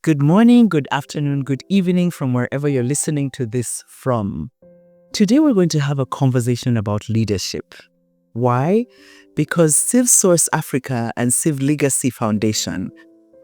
Good morning, good afternoon, good evening from wherever you're listening to this from. Today we're going to have a conversation about leadership. Why? Because Civ Source Africa and Civ Legacy Foundation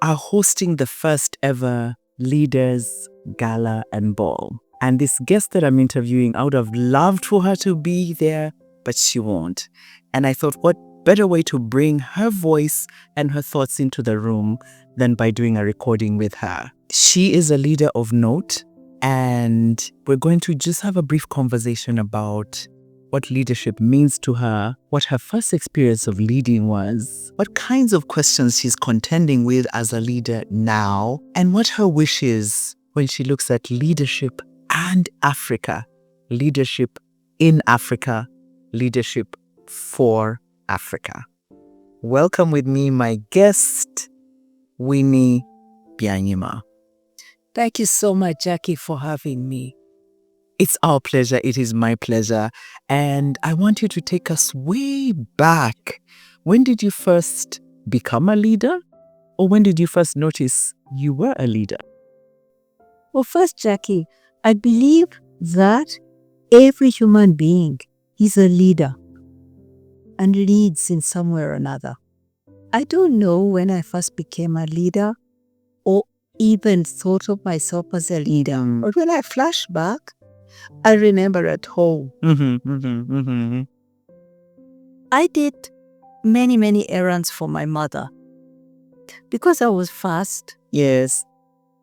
are hosting the first ever Leaders Gala and Ball. And this guest that I'm interviewing, I would have loved for her to be there, but she won't. And I thought, what better way to bring her voice and her thoughts into the room than by doing a recording with her. She is a leader of note, and we're going to just have a brief conversation about what leadership means to her, what her first experience of leading was, what kinds of questions she's contending with as a leader now, and what her wish is when she looks at leadership and Africa, leadership in Africa, leadership for Africa. Welcome with me, my guest, Winnie Byanyima. Thank you so much, Jackie, for having me. It's our pleasure. It is my pleasure. And I want you to take us way back. When did you first become a leader? Or when did you first notice you were a leader? Well, first, Jackie, I believe that every human being is a leader and leads in some way or another. I don't know when I first became a leader or even thought of myself as a leader. But when I flash back, I remember at home. I did many errands for my mother. Because I was fast. Yes.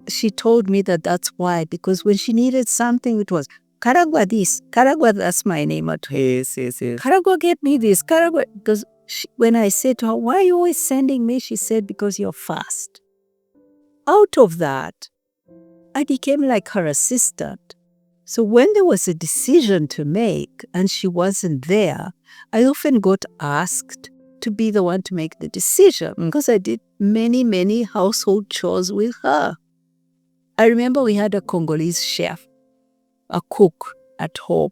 She told me that that's why. Because when she needed something, it was, Karagua this, Karagua, that's my name at home. Yes. Karagua, get me this, Karagua. Because when I said to her, why are you always sending me? She said, because you're fast. Out of that, I became like her assistant. So when there was a decision to make and she wasn't there, I often got asked to be the one to make the decision because I did many household chores with her. I remember we had a Congolese chef, a cook at home.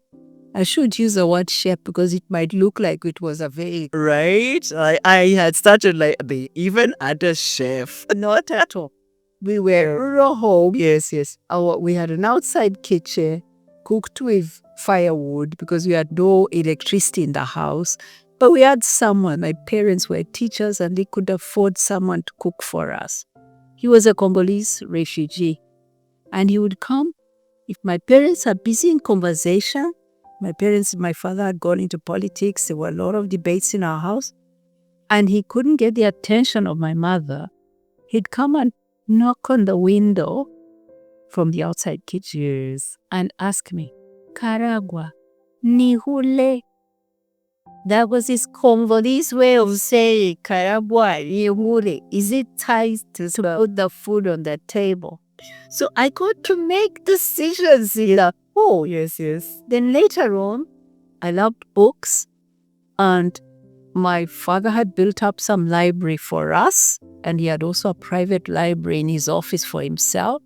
I should use the word chef because it might look like it was a very... Right? I had started like, they even had a chef. Not at all. We were rural home. Yes. We had an outside kitchen cooked with firewood because we had no electricity in the house. But we had someone. My parents were teachers and they could afford someone to cook for us. He was a Congolese refugee. And he would come. If my parents are busy in conversation, my father had gone into politics. There were a lot of debates in our house. And he couldn't get the attention of my mother. He'd come and knock on the window from the outside kitchen and ask me, Karagua, nihule. That was his Congolese way of saying, Karagua, nihule. Is it time to put the food on the table? So I got to make decisions. Oh, yes. Then later on, I loved books, and my father had built up some library for us, and he had also a private library in his office for himself.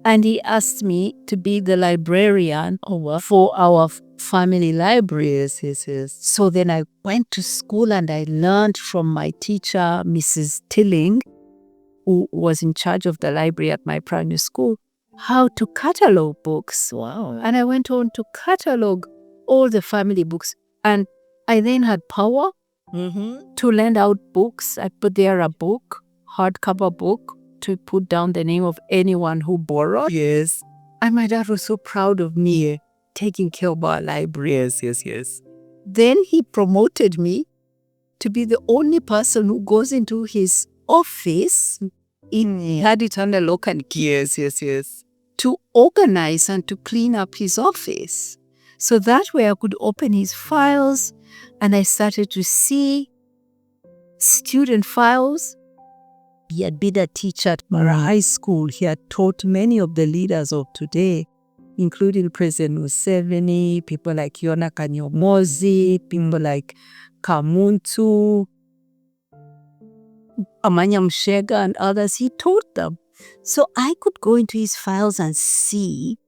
And he asked me to be the librarian for our family library. Yes. So then I went to school and I learned from my teacher, Mrs. Tilling, who was in charge of the library at my primary school, how to catalog books. Wow. And I went on to catalog all the family books. And I then had power to lend out books. I put there a book, hardcover book, to put down the name of anyone who borrowed. Yes. And my dad was so proud of me taking care of our library. Yes. Then he promoted me to be the only person who goes into his office. He had it under lock and key. Yes. To organize and to clean up his office. So that way I could open his files and I started to see student files. He had been a teacher at Mara High School. He had taught many of the leaders of today, including President Museveni, people like Yona Kanyomozi, people like Kamuntu, Amanya Mshega and others. He taught them. So I could go into his files and see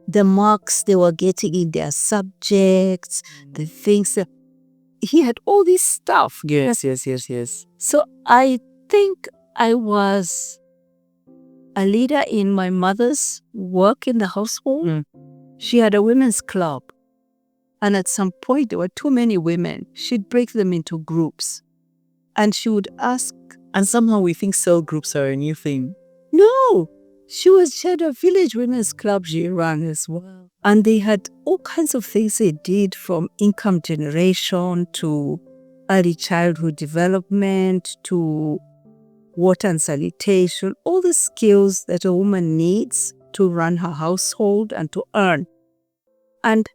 the marks they were getting in their subjects, the things. he had all this stuff. Yes. So I think I was a leader in my mother's work in the household. She had a women's club. And at some point, there were too many women. She'd break them into groups. And she would ask. And somehow we think cell groups are a new thing. No, she had a village women's club she ran as well. And they had all kinds of things they did, from income generation to early childhood development to water and sanitation, all the skills that a woman needs to run her household and to earn. And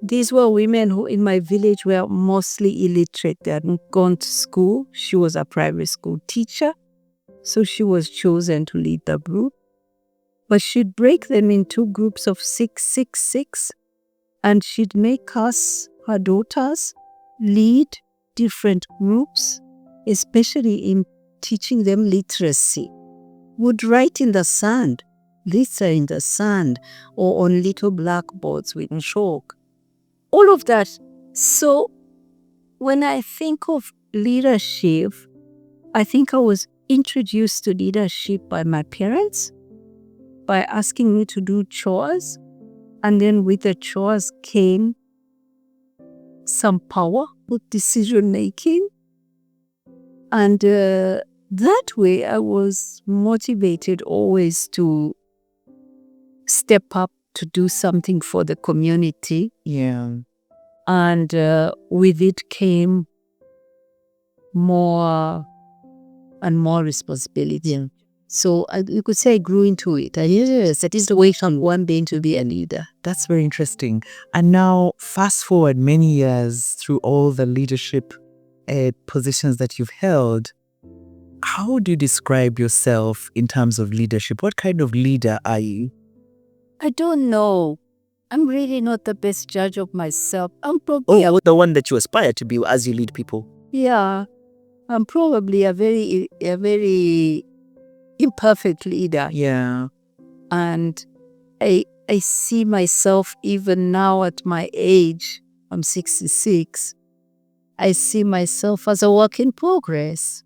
these were women who in my village were mostly illiterate. They hadn't gone to school. She was a primary school teacher, so she was chosen to lead the group. But she'd break them into groups of 6, and she'd make us, her daughters, lead different groups, especially in teaching them literacy. Would write in the sand, litter in the sand, or on little blackboards with chalk. All of that. So when I think of leadership, I think I was introduced to leadership by my parents, by asking me to do chores. And then with the chores came some power with decision making. And that way I was motivated always to step up to do something for the community. Yeah. And with it came more and more responsibility. Yeah. So you could say I grew into it. Yes, that is the way from one being to be a leader. That's very interesting. And now fast forward many years through all the leadership positions that you've held. How do you describe yourself in terms of leadership? What kind of leader are you? I don't know. I'm really not the best judge of myself. I'm probably the one that you aspire to be as you lead people. Yeah, I'm probably a very imperfect leader. Yeah. And I see myself even now at my age, I'm 66, I see myself as a work in progress.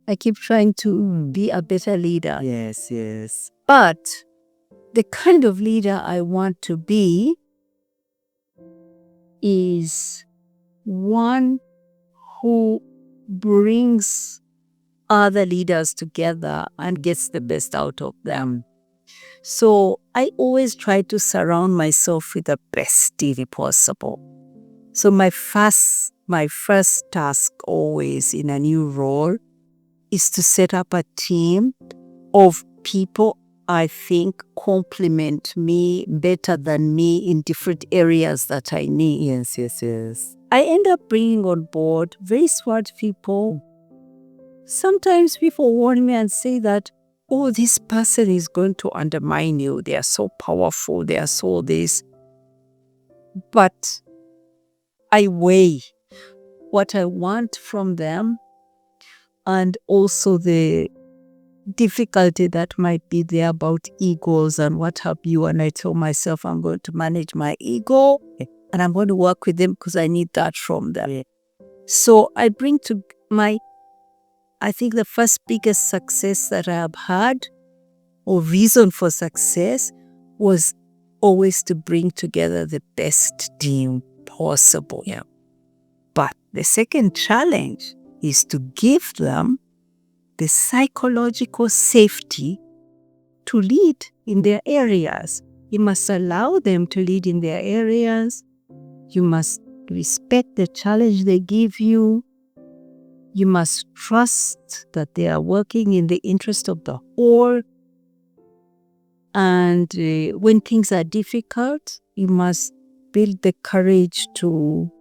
I keep trying to be a better leader. Yes. But the kind of leader I want to be is one who brings other leaders together and gets the best out of them. So I always try to surround myself with the best team possible. So my first task always in a new role is to set up a team of people I think complement me better than me in different areas that I need. Yes. I end up bringing on board very smart people. Sometimes people warn me and say that, oh, this person is going to undermine you. They are so powerful. They are so this. But I weigh what I want from them and also the difficulty that might be there about egos and what have you. And I tell myself I'm going to manage my ego and I'm going to work with them because I need that from them. So I bring to I think the first biggest success that I have had, or reason for success, was always to bring together the best team possible. Yeah. But the second challenge is to give them the psychological safety to lead in their areas. You must allow them to lead in their areas. You must respect the challenge they give you. You must trust that they are working in the interest of the whole. And when things are difficult, you must build the courage to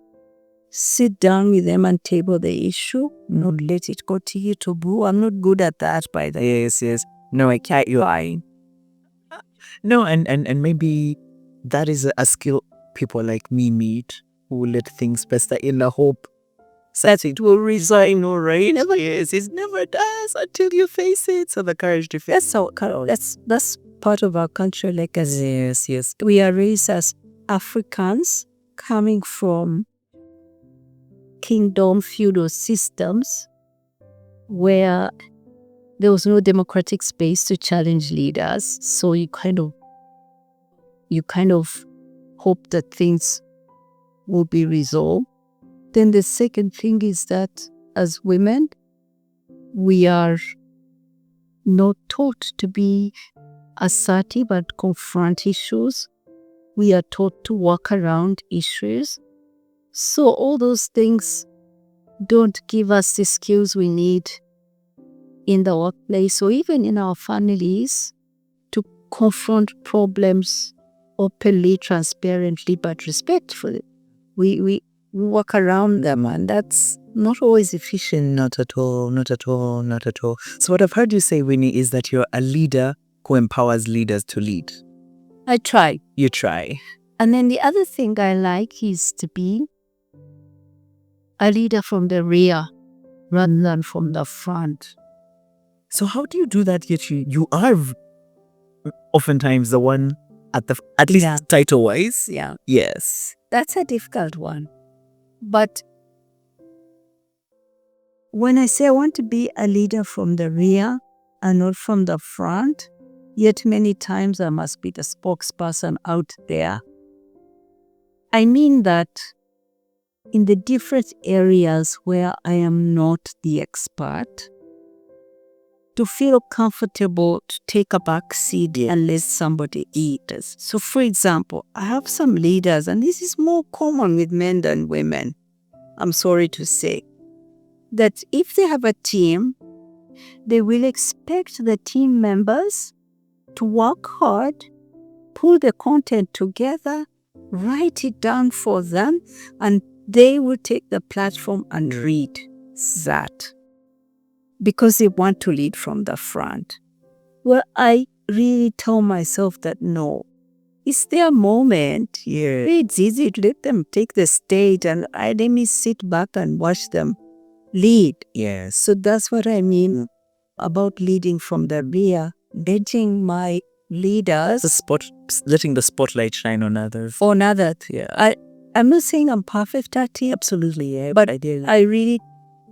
sit down with them and table the issue, not let it go to you to boo. I'm not good at that, by the way. Yes. No, I can't. You're lying. No, and maybe that is a skill people like me need, who let things fester in the hope that it will resign, all right? Never is. It never does until you face it. So the courage to face. That's part of our culture legacy. Yes. We are raised as Africans coming from kingdom feudal systems where there was no democratic space to challenge leaders. So you kind of hope that things will be resolved. Then the second thing is that as women, we are not taught to be assertive and confront issues. We are taught to walk around issues. So all those things don't give us the skills we need in the workplace or even in our families to confront problems openly, transparently, but respectfully. We walk around them, and that's not always efficient. Not at all, not at all, not at all. So what I've heard you say, Winnie, is that you're a leader who empowers leaders to lead. I try. You try. And then the other thing I like is to be a leader from the rear rather than from the front. So how do you do that? Yet you are oftentimes the one at least title-wise. Yeah. Yes. That's a difficult one. But when I say I want to be a leader from the rear and not from the front, yet many times I must be the spokesperson out there. I mean that in the different areas where I am not the expert, to feel comfortable to take a back seat and let somebody eat us. So for example, I have some leaders, and this is more common with men than women, I'm sorry to say, that if they have a team, they will expect the team members to work hard, pull the content together, write it down for them, and they will take the platform and read that because they want to lead from the front. Well, I really tell myself that no, it's their moment. Yeah. It's easy to let them take the stage and let me sit back and watch them lead. Yes. So that's what I mean about leading from the rear, letting my leaders, letting the spotlight shine on others. on others. Yeah. I'm not saying I'm perfect at it. Absolutely, yeah. But I really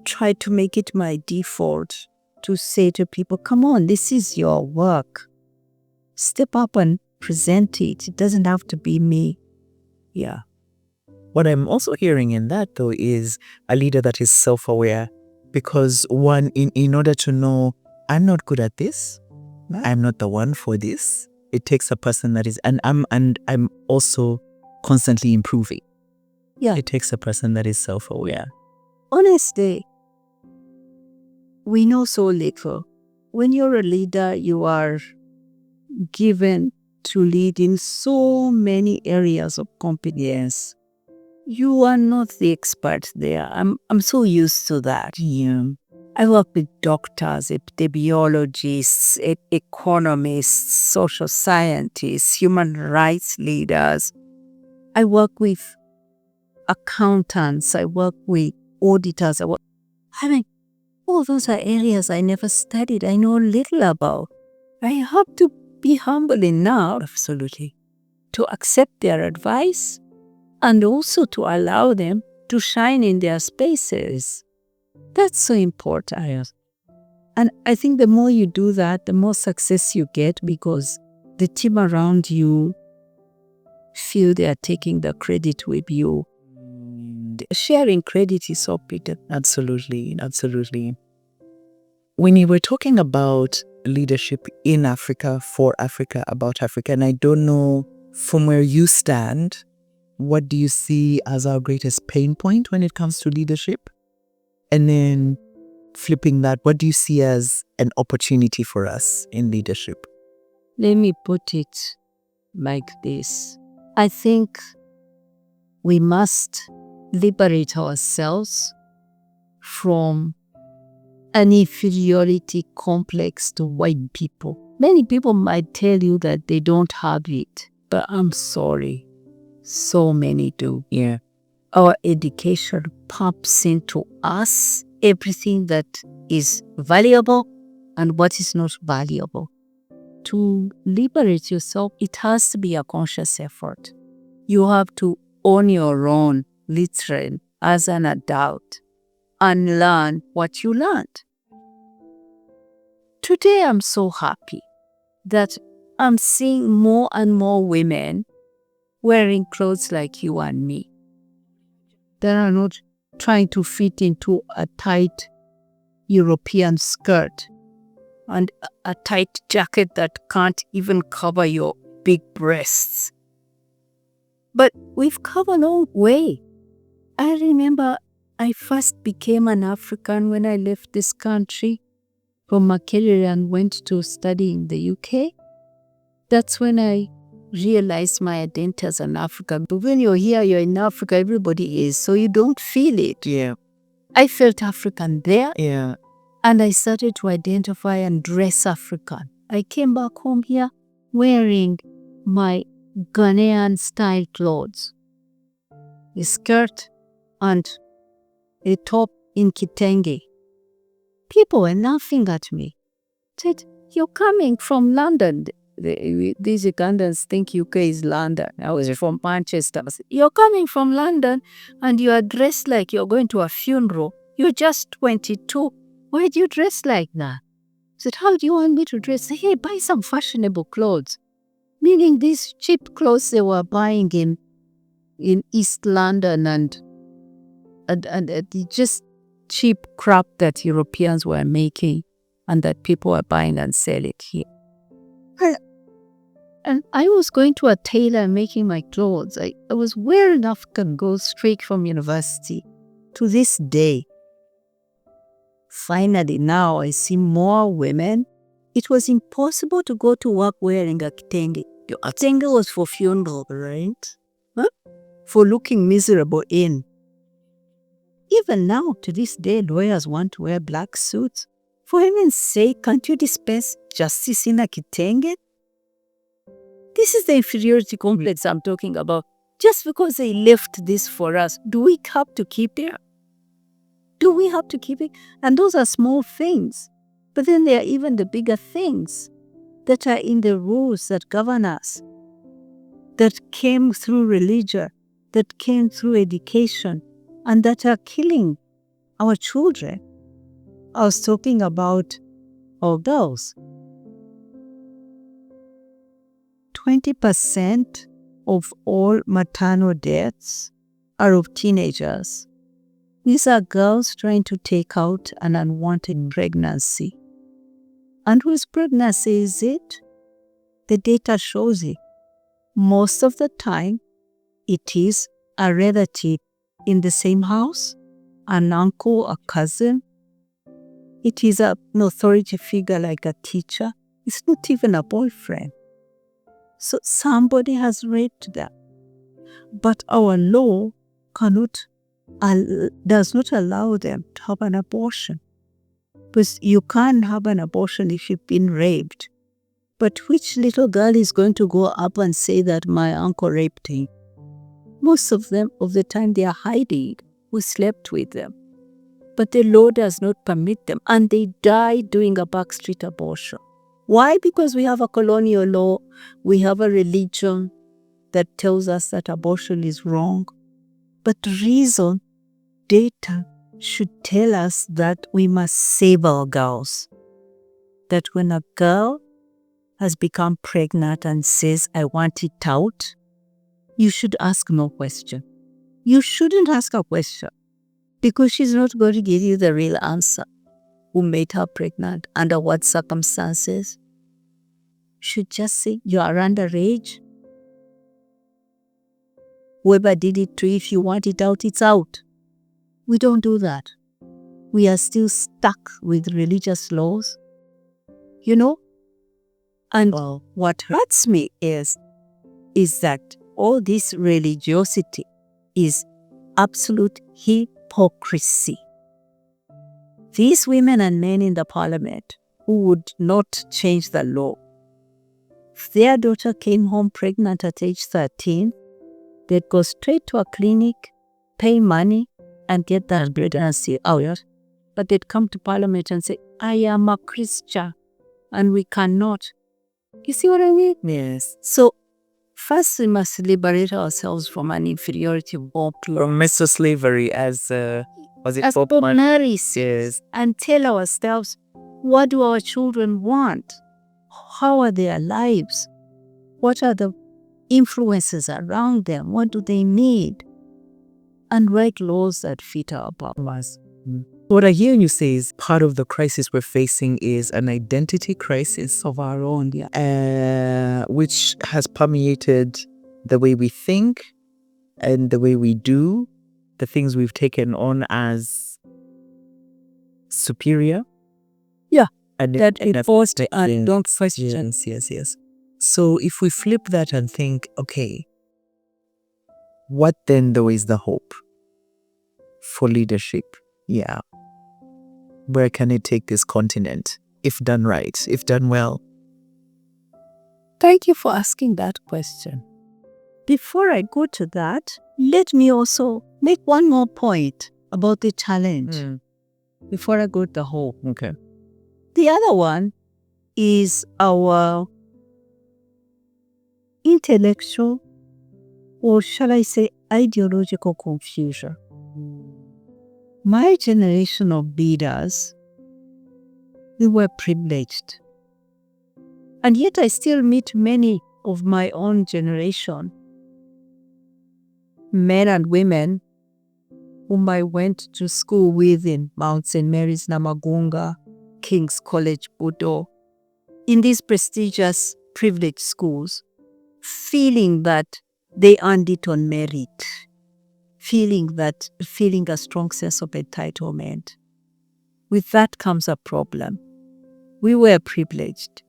try to make it my default to say to people, come on, this is your work. Step up and present it. It doesn't have to be me. Yeah. What I'm also hearing in that, though, is a leader that is self-aware. Because one, in order to know, I'm not good at this, I'm not the one for this, it takes a person that is, and I'm also constantly improving. Yeah. It takes a person that is self-aware. Honestly, we know so little. When you're a leader, you are given to lead in so many areas of competence. You are not the expert there. I'm so used to that. Yeah. I work with doctors, epidemiologists, economists, social scientists, human rights leaders. I work with accountants. I work with auditors. All those are areas I never studied. I know little about. I have to be humble enough, Absolutely, to accept their advice and also to allow them to shine in their spaces. That's so important. And I think the more you do that, the more success you get because the team around you feel they are taking the credit with you. Sharing credit is so important. Absolutely, absolutely. Winnie, we're talking about leadership in Africa, for Africa, about Africa, and I don't know from where you stand, what do you see as our greatest pain point when it comes to leadership? And then flipping that, what do you see as an opportunity for us in leadership? Let me put it like this. I think we must liberate ourselves from an inferiority complex to white people. Many people might tell you that they don't have it, but I'm sorry, so many do. Yeah. Our education pumps into us everything that is valuable and what is not valuable. To liberate yourself, it has to be a conscious effort. You have to own your own, literally. as an adult and learn what you learned. Today, I'm so happy that I'm seeing more and more women wearing clothes like you and me. They are not trying to fit into a tight European skirt and a tight jacket that can't even cover your big breasts. But we've come a long way. I remember I first became an African when I left this country from Makerere and went to study in the UK. That's when I realized my identity as an African. But when you're here, you're in Africa, everybody is, so you don't feel it. Yeah. I felt African there. Yeah. And I started to identify and dress African. I came back home here wearing my Ghanaian style clothes. A skirt and a top in kitenge. People were laughing at me. Said, "You're coming from London." These Ugandans think UK is London. I was from Manchester. I said, "You're coming from London and you are dressed like you're going to a funeral. You're just 22. Why do you dress like that?" I said, "How do you want me to dress?" "Hey, buy some fashionable clothes." Meaning these cheap clothes they were buying in East London and just cheap crap that Europeans were making and that people were buying and selling here. And I was going to a tailor and making my clothes. I was wearing African gold straight from university. To this day, finally now I see more women. It was impossible to go to work wearing a kitenge. Your kitenge was for funeral, right? For looking miserable in. Even now, to this day, lawyers want to wear black suits. For heaven's sake, can't you dispense justice in a kitenge? This is the inferiority complex I'm talking about. Just because they left this for us, do we have to keep it? Do we have to keep it? And those are small things. But then there are even the bigger things that are in the rules that govern us, that came through religion, that came through education, and that are killing our children. I was talking about our girls. 20% of all maternal deaths are of teenagers. These are girls trying to take out an unwanted pregnancy. And whose pregnancy is it? The data shows it. Most of the time, it is a relative in the same house, an uncle, a cousin. It is an authority figure like a teacher. It's not even a boyfriend. So somebody has raped them. But our law does not allow them to have an abortion. Because you can't have an abortion if you've been raped. But which little girl is going to go up and say that my uncle raped him? Most of them, of the time, they are hiding. We slept with them. But the law does not permit them. And they die doing a backstreet abortion. Why? Because we have a colonial law. We have a religion that tells us that abortion is wrong. But reason, data, should tell us that we must save our girls. That when a girl has become pregnant and says, "I want it out," you should ask no question. You shouldn't ask a question because she's not going to give you the real answer. Who made her pregnant? Under what circumstances? Should just say, "You are underage. Whoever did it to you, if you want it out, it's out." We don't do that. We are still stuck with religious laws, And what hurts me is that all this religiosity is absolute hypocrisy. These women and men in the parliament who would not change the law, if their daughter came home pregnant at age 13, they'd go straight to a clinic, pay money, and get that pregnancy out. But they'd come to parliament and say, "I am a Christian, and we cannot." You see what I mean? Yes. So First, we must liberate ourselves from an inferiority complex. From mesoslavery as Bob Marley says, and tell ourselves, what do our children want? How are their lives? What are the influences around them? What do they need? And write laws that fit our purpose. What I hear you say is part of the crisis we're facing is an identity crisis Of our own, which has permeated the way we think and the way we do, the things we've taken on as superior. Yeah, and that it forced and don't question. Yes. So if we flip that and think, okay, what then though is the hope for leadership? Yeah. Where can it take this continent if done right, if done well? Thank you for asking that question. Before I go to that, let me also make one more point about the challenge before I go to the hope. Okay. The other one is our intellectual, or shall I say ideological confusion. My generation of leaders, we were privileged. And yet I still meet many of my own generation, men and women whom I went to school with in Mount St. Mary's, Namagunga, King's College, Budo, in these prestigious, privileged schools, feeling that they earned it on merit, feeling a strong sense of entitlement. With that comes a problem. We were privileged.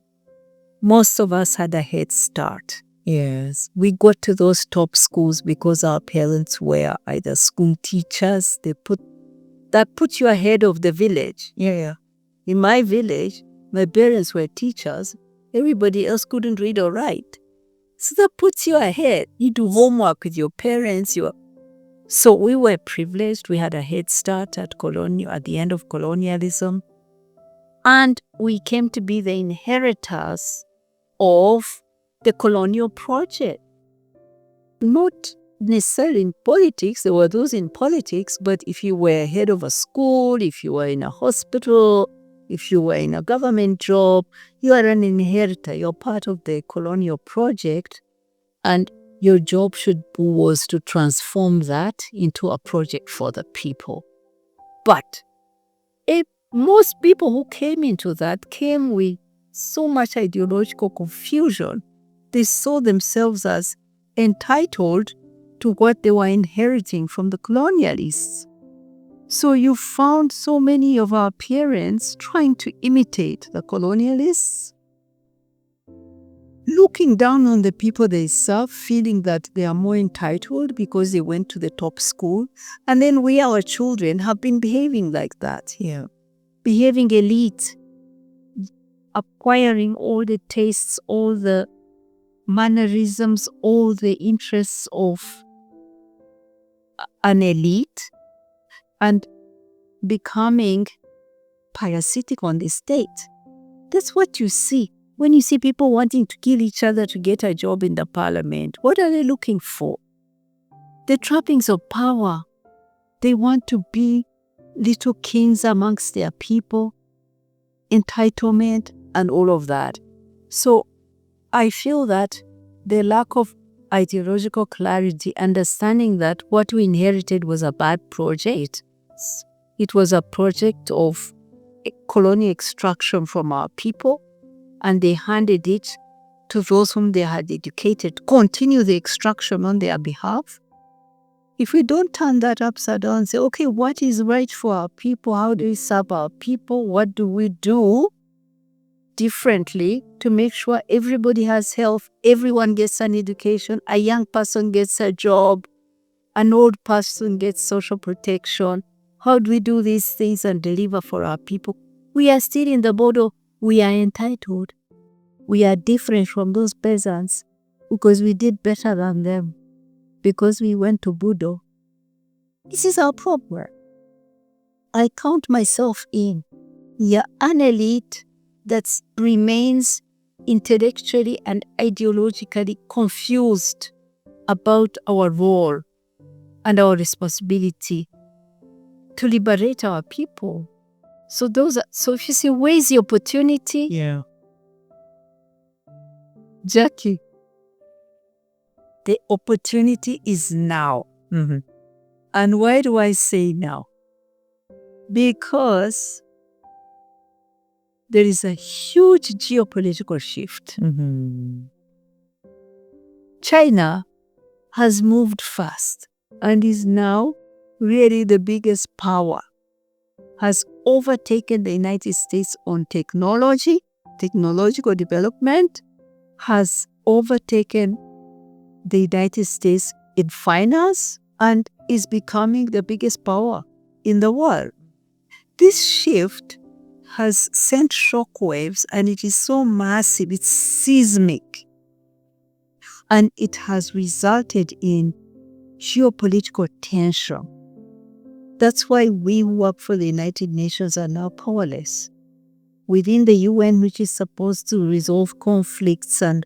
Most of us had a head start. Yes. We got to those top schools because our parents were either school teachers. That put you ahead of the village. Yeah. In my village, my parents were teachers. Everybody else couldn't read or write. So that puts you ahead. You do homework with your parents. So we were privileged. We had a head start at the end of colonialism. And we came to be the inheritors of the colonial project. Not necessarily in politics, there were those in politics, but if you were head of a school, if you were in a hospital, if you were in a government job, you are an inheritor, you're part of the colonial project, and your job was to transform that into a project for the people. But most people who came into that came with so much ideological confusion. They saw themselves as entitled to what they were inheriting from the colonialists. So you found so many of our parents trying to imitate the colonialists, looking down on the people they serve, feeling that they are more entitled because they went to the top school. And then we, our children, have been behaving like that. Yeah. Behaving elite, acquiring all the tastes, all the mannerisms, all the interests of an elite, and becoming parasitic on the state. That's what you see. When you see people wanting to kill each other to get a job in the parliament, what are they looking for? The trappings of power. They want to be little kings amongst their people, entitlement, and all of that. So I feel that the lack of ideological clarity, understanding that what we inherited was a bad project. It was a project of colonial extraction from our people, and they handed it to those whom they had educated to continue the extraction on their behalf. If we don't turn that upside down and say, okay, what is right for our people? How do we serve our people? What do we do differently to make sure everybody has health, everyone gets an education, a young person gets a job, an old person gets social protection? How do we do these things and deliver for our people? We are still in the border. We are entitled. We are different from those peasants because we did better than them, because we went to Budo. This is our problem. I count myself in. We are an elite that remains intellectually and ideologically confused about our role and our responsibility to liberate our people. So if you say, where's the opportunity? Yeah. Jackie, the opportunity is now. Mm-hmm. And why do I say now? Because there is a huge geopolitical shift. Mm-hmm. China has moved fast and is now really the biggest power, has overtaken the United States on technology, technological development, has overtaken the United States in finance, and is becoming the biggest power in the world. This shift has sent shockwaves, and it is so massive, it's seismic. And it has resulted in geopolitical tension. That's why we who work for the United Nations are now powerless. Within the UN, which is supposed to resolve conflicts and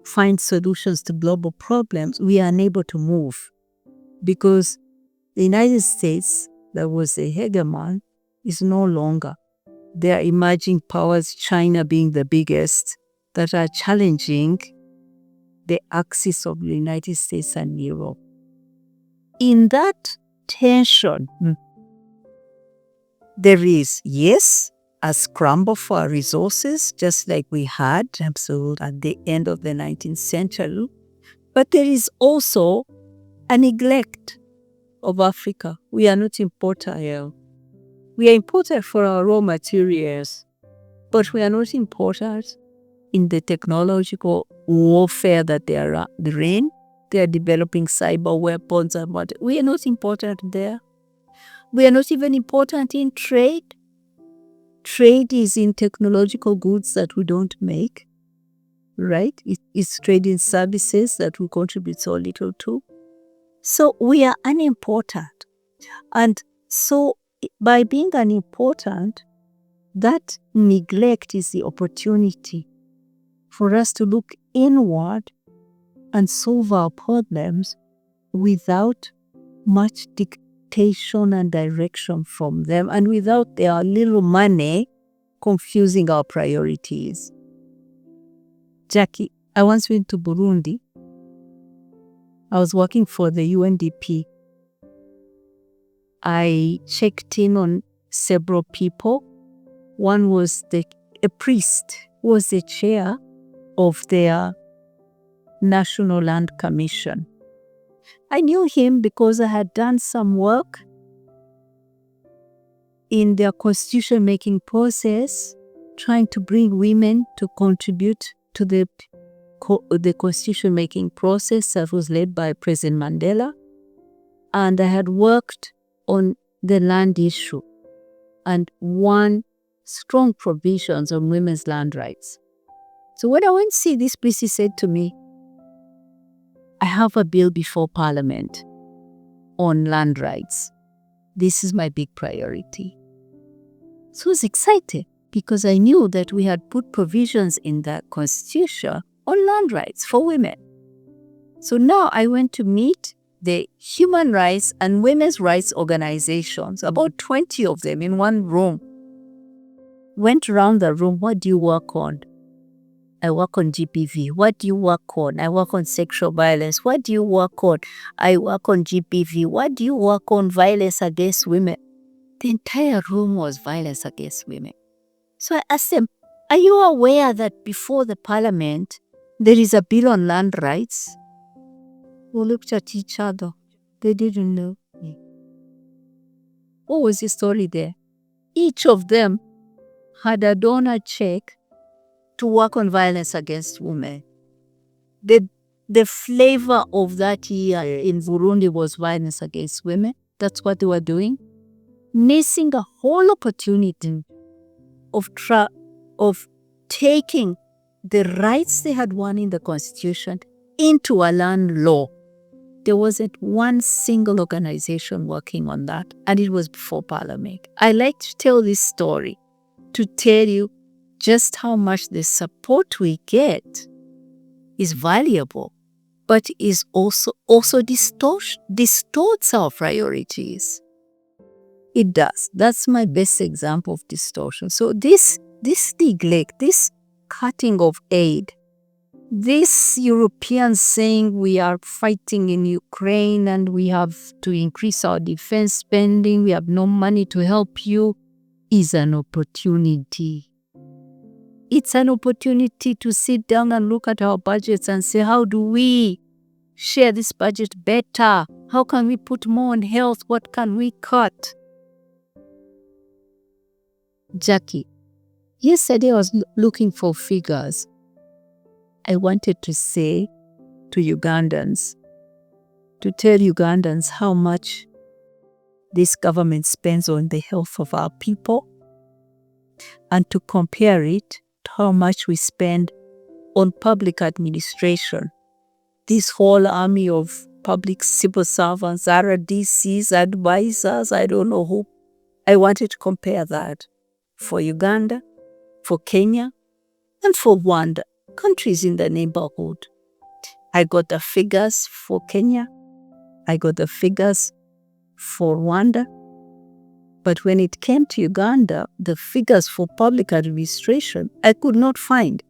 find solutions to global problems, we are unable to move because the United States, that was a hegemon, is no longer. There are emerging powers, China being the biggest, that are challenging the axis of the United States and Europe. In that tension, there is, yes, a scramble for our resources, just like we had at the end of the 19th century, but there is also a neglect of Africa. We are not importer. We are importer for our raw materials, but we are not importers in the technological warfare that they are in. They are developing cyber weapons and what. We are not important there. We are not even important in trade. Trade is in technological goods that we don't make, right? It's trade in services that we contribute so little to. So we are unimportant. And so by being unimportant, that neglect is the opportunity for us to look inward and solve our problems without much dictation and direction from them, and without their little money confusing our priorities. Jackie, I once went to Burundi. I was working for the UNDP. I checked in on several people. One was a priest who was the chair of their National Land Commission. I knew him because I had done some work in their constitution-making process, trying to bring women to contribute to the constitution-making process that was led by President Mandela. And I had worked on the land issue and won strong provisions on women's land rights. So when I went to see this priest, he said to me, I have a bill before Parliament on land rights. This is my big priority. So I was excited because I knew that we had put provisions in the Constitution on land rights for women. So now I went to meet the human rights and women's rights organizations, about 20 of them in one room. Went around the room, what do you work on? I work on GBV. What do you work on? I work on sexual violence. What do you work on? I work on GBV. What do you work on? Violence against women. The entire room was violence against women. So I asked them, are you aware that before the Parliament, there is a bill on land rights? We looked at each other. They didn't know me. What was the story there? Each of them had a donor check to work on violence against women. The flavor of that year in Burundi was violence against women. That's what they were doing. Missing a whole opportunity of taking the rights they had won in the Constitution into a land law. There wasn't one single organization working on that, and it was before Parliament. I like to tell this story to tell you just how much the support we get is valuable, but is also distorts our priorities. It does. That's my best example of distortion. So this neglect, this cutting of aid, this Europeans saying we are fighting in Ukraine and we have to increase our defense spending, we have no money to help you, is an opportunity. It's an opportunity to sit down and look at our budgets and say, how do we share this budget better? How can we put more on health? What can we cut? Jackie, yesterday I was looking for figures. I wanted to say to Ugandans, to tell Ugandans how much this government spends on the health of our people, and to compare it to how much we spend on public administration. This whole army of public civil servants, RDCs, advisors, I don't know who. I wanted to compare that for Uganda, for Kenya, and for Rwanda, countries in the neighborhood. I got the figures for Kenya. I got the figures for Rwanda. But when it came to Uganda, the figures for public administration, I could not find.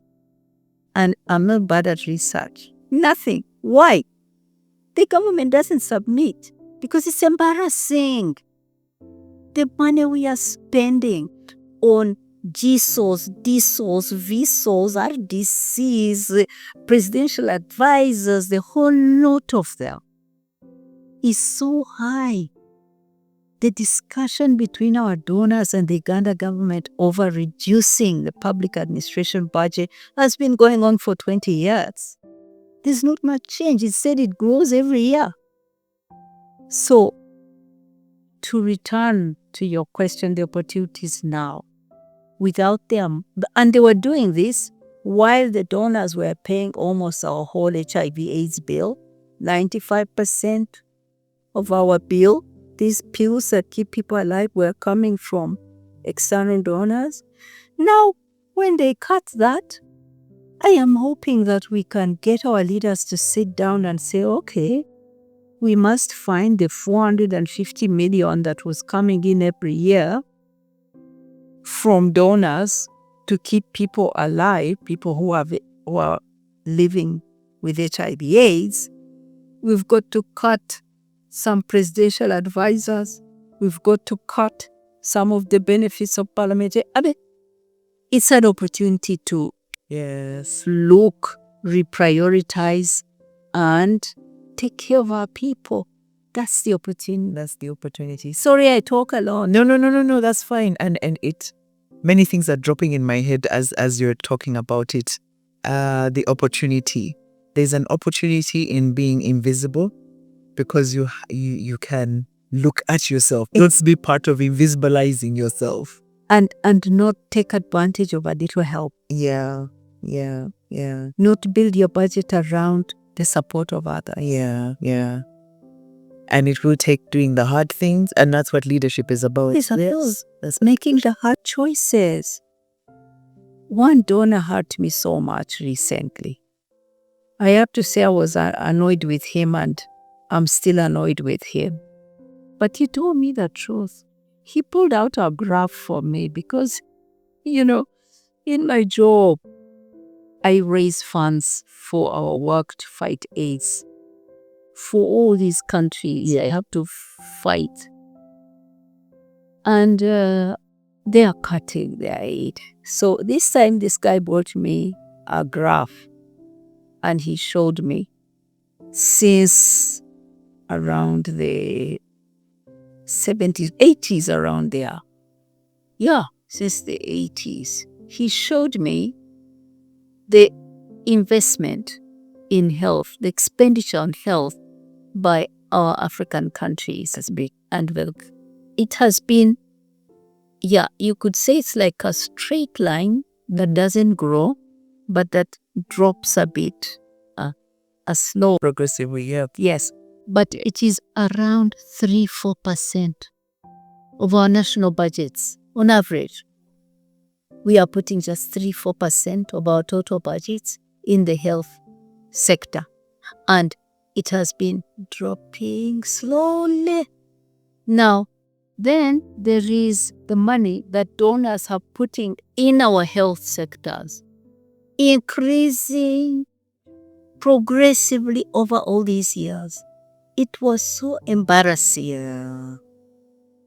And I'm not bad at research. Nothing. Why? The government doesn't submit because it's embarrassing. The money we are spending on GSOs, DSOs, VSOs, RDCs, presidential advisors, the whole lot of them is so high. The discussion between our donors and the Uganda government over reducing the public administration budget has been going on for 20 years. There's not much change. It said it grows every year. So, to return to your question, the opportunities now, without them, and they were doing this while the donors were paying almost our whole HIV/AIDS bill, 95% of our bill. These pills that keep people alive were coming from external donors. Now, when they cut that, I am hoping that we can get our leaders to sit down and say, okay, we must find the 450 million that was coming in every year from donors to keep people alive, people who are living with HIV/AIDS. We've got to cut some presidential advisors. We've got to cut some of the benefits of parliament. I mean, it's an opportunity to look, reprioritize, and take care of our people. That's the opportunity. Sorry, I talk a lot. No, that's fine. And many things are dropping in my head as you're talking about it. The opportunity. There's an opportunity in being invisible, because you can look at yourself. Don't be part of invisibilizing yourself. And not take advantage of a little help. Yeah. Not build your budget around the support of others. Yeah. And it will take doing the hard things, and that's what leadership is about. It's making the hard choices. One donor hurt me so much recently. I have to say I was annoyed with him, and I'm still annoyed with him. But he told me the truth. He pulled out a graph for me because, in my job, I raise funds for our work to fight AIDS. For all these countries, I have to fight. And they are cutting their aid. So this time, this guy brought me a graph, and he showed me since around the 70s, 80s, around there. Yeah, since the 80s. He showed me the investment in health, the expenditure on health by our African countries has been, and it has been, you could say it's like a straight line that doesn't grow, but that drops a bit, a slow, progressive way. Yes, but it is around 3-4% of our national budgets on average. we are putting just 3-4% of our total budgets in the health sector. And it has been dropping slowly. Now, then there is the money that donors have putting in our health sectors, increasing progressively over all these years. It was so embarrassing.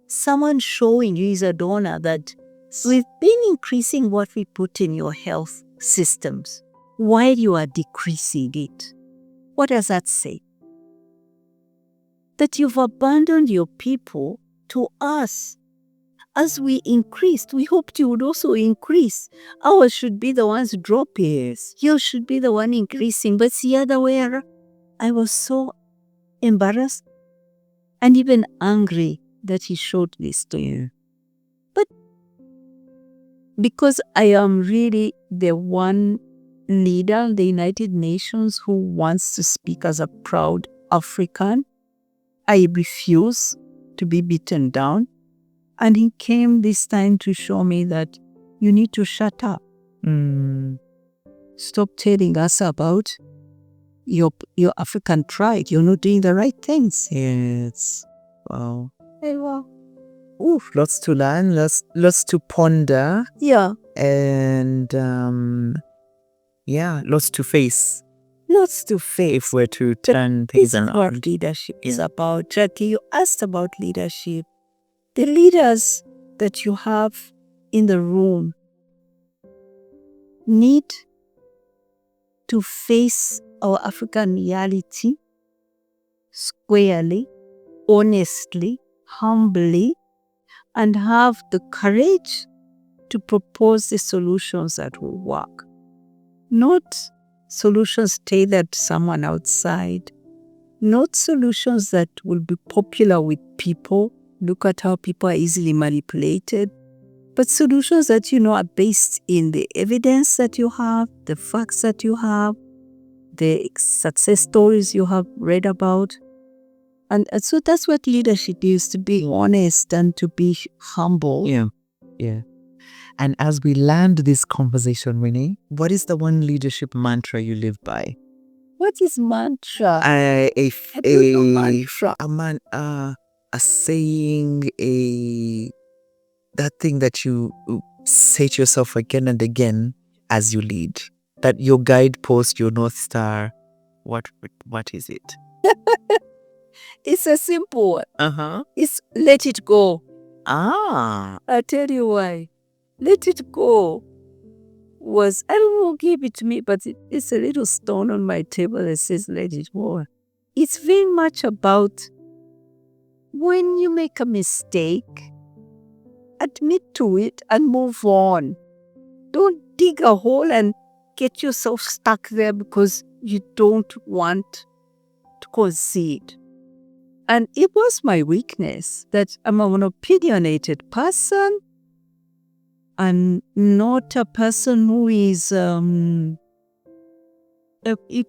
Someone showing you is a donor that we've been increasing what we put in your health systems while you are decreasing it. What does that say? That you've abandoned your people to us. As we increased, we hoped you would also increase. Ours should be the ones dropping. You should be the one increasing, but it's the other way around. I was so embarrassed and even angry that he showed this to you. But because I am really the one leader in the United Nations who wants to speak as a proud African, I refuse to be beaten down. And he came this time to show me that you need to shut up. Stop telling us about your African pride. You're not doing the right things. Yes. Wow. Hey, well. Oof, lots to learn, lots to ponder. Yeah. And lots to face. Lots to face. If we're to turn things This is around. what leadership is about. Jackie, you asked about leadership. The leaders that you have in the room need to face our African reality squarely, honestly, humbly, and have the courage to propose the solutions that will work. Not solutions tailored to someone outside. Not solutions that will be popular with people. Look at how people are easily manipulated. But solutions that are based in the evidence that you have, the facts that you have, the success stories you have read about. And so that's what leadership is, to be honest and to be humble. Yeah. And as we land this conversation, Winnie, what is the one leadership mantra you live by? What is mantra? A saying, that thing that you say to yourself again and again as you lead. That your guidepost, your North Star, what is it? It's a simple one. It's let it go. I'll tell you why. Let it go was, I don't know, give it to me, but it's a little stone on my table that says let it go. It's very much about when you make a mistake, admit to it and move on. Don't dig a hole and get yourself stuck there because you don't want to concede. And it was my weakness that I'm an opinionated person and not a person who is, you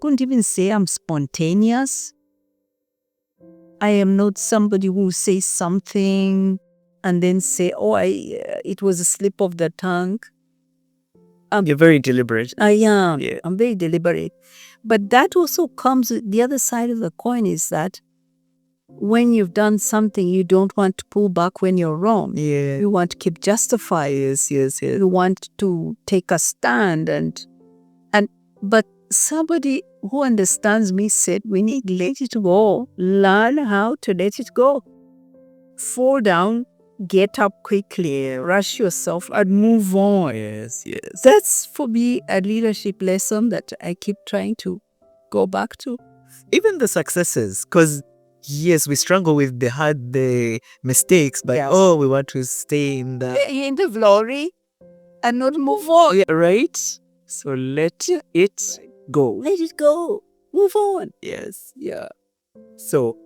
couldn't even say I'm spontaneous. I am not somebody who says something and then say, it was a slip of the tongue. You're very deliberate. I am. Yeah. I'm very deliberate. But that also comes with the other side of the coin, is that when you've done something, you don't want to pull back when you're wrong. Yeah. You want to keep justifying. Yes. You want to take a stand but somebody who understands me said, we need to let it go. Learn how to let it go. Fall down, get up quickly, rush yourself and move on. Yes. That's for me a leadership lesson that I keep trying to go back to. Even the successes, because yes, we struggle with the mistakes, but we want to stay in the glory and not move on. Yeah, right? So let it go. Let it go. Move on. Yes. Yeah. So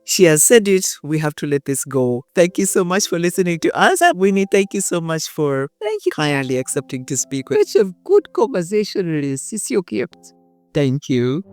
she has said it. We have to let this go. Thank you so much for listening to us. Winnie, thank you so much for kindly accepting to speak with us. Such a good conversation. It's your gift. Thank you.